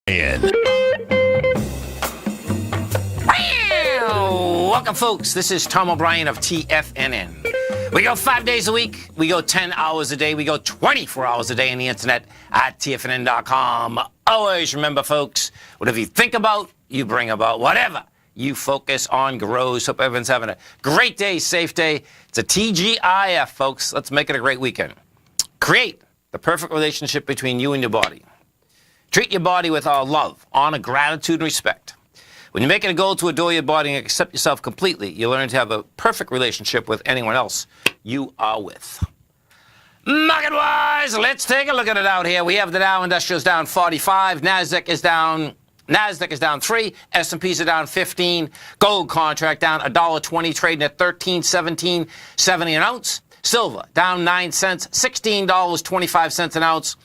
TFNN. Welcome, folks. This is Tom O'Brien of TFNN. We go 5 days a week. We go 10 hours a day. We go 24 hours a day on the internet at TFNN.com. Always remember, folks, whatever you think about, you bring about. Whatever you focus on grows. Hope everyone's having a great day, safe day. It's a TGIF, folks. Let's make it a great weekend. Create the perfect relationship between you and your body. Treat your body with all love, honor, gratitude, and respect. When you make it a goal to adore your body and accept yourself completely, you learn to have a perfect relationship with anyone else you are with. Market-wise, let's take a look at it out here. We have the Dow Industrials down 45, Nasdaq is down 3, S&Ps are down 15, gold contract down $1.20, trading at $13.17.70 an ounce. Silver down 9 cents, $16.25 an ounce.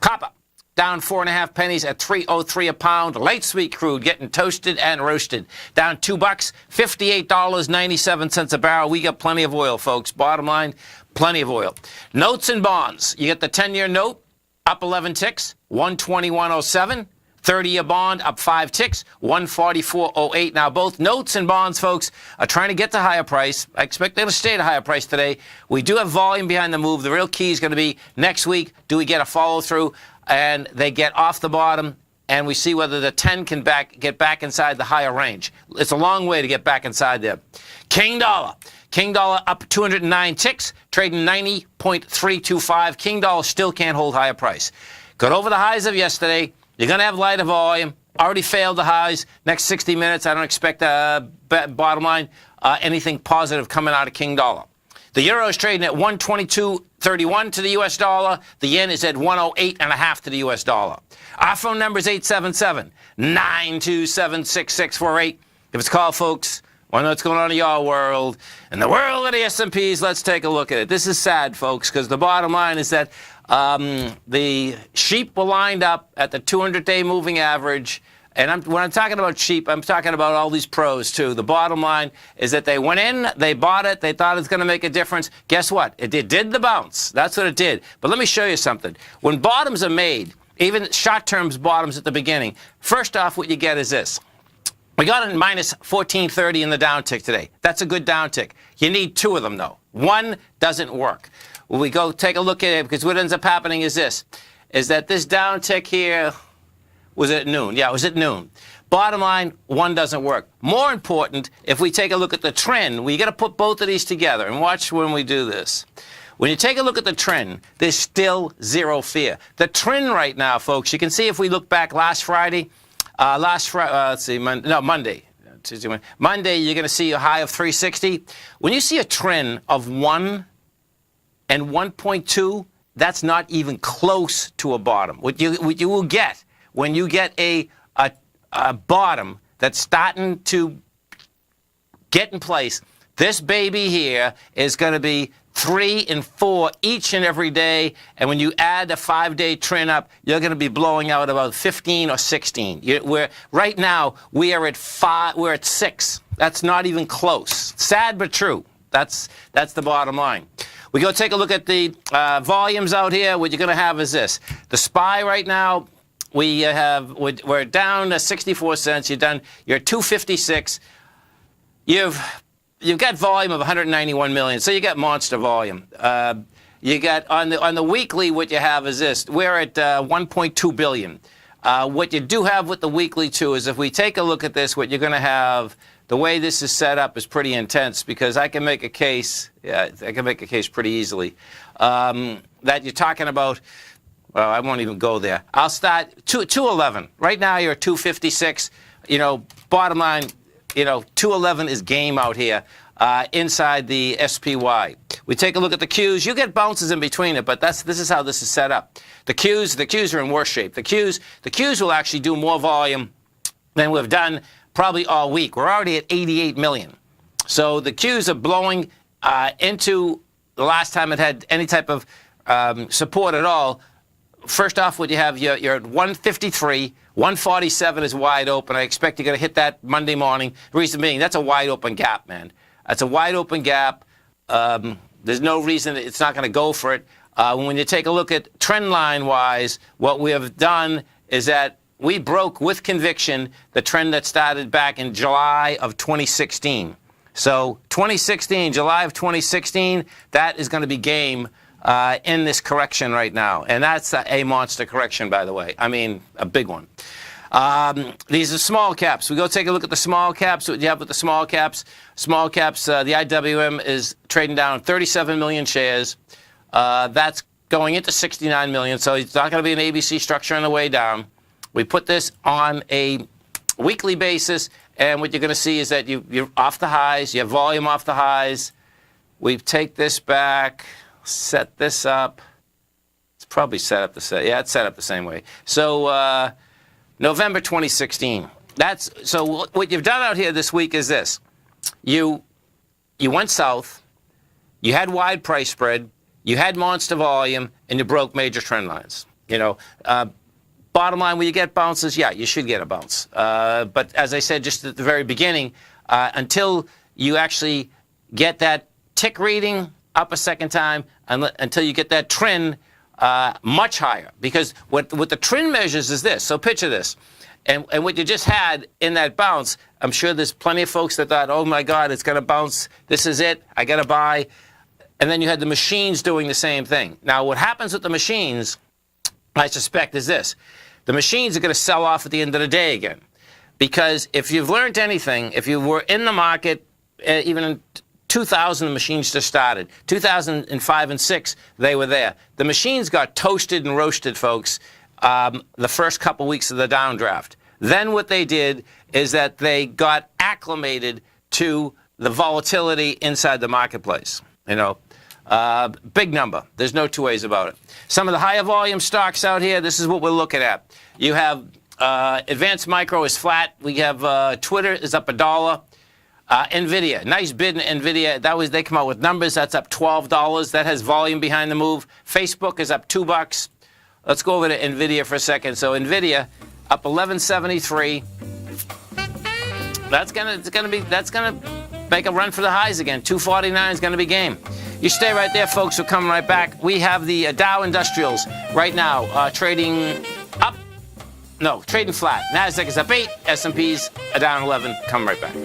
Copper down 4.5 pennies at $3.03 a pound. Light sweet crude getting toasted and roasted. Down $2, $58.97 a barrel. We got plenty of oil, folks. Bottom line, plenty of oil. Notes and bonds. You get the 10-year note up 11 ticks, 121.07. 30-year bond up 5 ticks, 144.08. Now, both notes and bonds, folks, are trying to get to higher price. I expect they're going to stay at a higher price today. We do have volume behind the move. The real key is going to be next week, do we get a follow-through? And they get off the bottom, and we see whether the 10 can get back inside the higher range. It's a long way to get back inside there. King dollar. King dollar up 209 ticks, trading 90.325. King dollar still can't hold higher price. Got over the highs of yesterday. You're going to have lighter volume. Already failed the highs. Next 60 minutes, I don't expect, bottom line, anything positive coming out of King dollar. The euro is trading at 122.31 to the U.S. dollar. The yen is at 108.5 to the U.S. dollar. Our phone number is 877-927-6648. If it's called, folks, want to know what's going on in your world. In the world of the S&Ps, let's take a look at it. This is sad, folks, because the bottom line is that the sheep were lined up at the 200-day moving average. And when I'm talking about sheep, I'm talking about all these pros, too. The bottom line is that they went in, they bought it, they thought it was going to make a difference. Guess what? It did the bounce. That's what it did. But let me show you something. When bottoms are made, even short-term bottoms at the beginning, first off, what you get is this. We got a minus 1430 in the downtick today. That's a good downtick. You need 2 of them, though. One doesn't work. When we go take a look at it, because what ends up happening is this, is that this downtick here was at noon. Yeah, it was at noon. Bottom line, one doesn't work. More important, if we take a look at the trend, we got to put both of these together, and watch when we do this. When you take a look at the trend, there's still zero fear. The trend right now, folks, you can see if we look back last Friday, Monday. Monday, you're going to see a high of 360. When you see a trend of 1 and 1.2, that's not even close to a bottom. What you will get when you get a bottom that's starting to get in place, this baby here is going to be 3 and 4 each and every day. And when you add a 5-day trend up, you're going to be blowing out about 15 or 16. Right now, we are at 5. We're at 6. That's not even close. Sad but true. That's the bottom line. We go take a look at the volumes out here. What you're going to have is this. The SPY right now, we're down to 64 cents. You're 256. You've got volume of 191 million, so you got monster volume. You got on the weekly, what you have is this. We're at 1.2 billion. What you do have with the weekly too is if we take a look at this, what you're going to have. The way this is set up is pretty intense because I can make a case. Yeah, I can make a case pretty easily that you're talking about. Well, I won't even go there. I'll start 211. Right now you're at 256. Bottom line, 211 is game out here inside the SPY. We take a look at the Qs. You get bounces in between it, but this is how this is set up. The Qs are in worse shape. The Qs will actually do more volume than we've done probably all week. We're already at 88 million. So the Qs are blowing into the last time it had any type of support at all. First off, what you have, you're at 153. 147 is wide open. I expect you're going to hit that Monday morning. The reason being, that's a wide open gap, man. That's a wide open gap. There's no reason it's not going to go for it. When you take a look at trend line wise, what we have done is that we broke with conviction the trend that started back in July of 2016. So 2016, July of 2016, that is going to be game in this correction right now. And that's a monster correction, by the way. I mean, a big one. These are small caps. We go take a look at the small caps. What you have with the small caps? Small caps, the IWM is trading down 37 million shares. That's going into 69 million, so it's not going to be an ABC structure on the way down. We put this on a weekly basis, and what you're going to see is that you're off the highs. You have volume off the highs. We take this back, set this up. It's probably set up the same. Yeah, it's set up the same way. So November 2016. So what you've done out here this week is this. You went south. You had wide price spread. You had monster volume, and you broke major trend lines. You know, bottom line, when you get bounces, yeah, you should get a bounce. But as I said just at the very beginning, until you actually get that tick reading up a second time, until you get that trend much higher. Because what the trend measures is this. So picture this. And what you just had in that bounce, I'm sure there's plenty of folks that thought, oh, my God, it's going to bounce. This is it. I got to buy. And then you had the machines doing the same thing. Now, what happens with the machines, I suspect, is this. The machines are going to sell off at the end of the day again. Because if you've learned anything, if you were in the market, even in 2000, the machines just started. 2005 and 6, they were there. The machines got toasted and roasted, folks, the first couple weeks of the downdraft. Then what they did is that they got acclimated to the volatility inside the marketplace. You know, big number. There's no two ways about it. Some of the higher volume stocks out here, this is what we're looking at. You have Advanced Micro is flat. We have Twitter is up $1. NVIDIA, nice bid in NVIDIA. They come out with numbers. That's up $12. That has volume behind the move. Facebook is up $2. Let's go over to NVIDIA for a second. So NVIDIA up 1173. That's gonna make a run for the highs again. 249 is gonna be game. You stay right there, folks. We're coming right back. We have the Dow Industrials right now trading up. No, trading flat. Nasdaq is up 8. S&P's down 11. Come right back.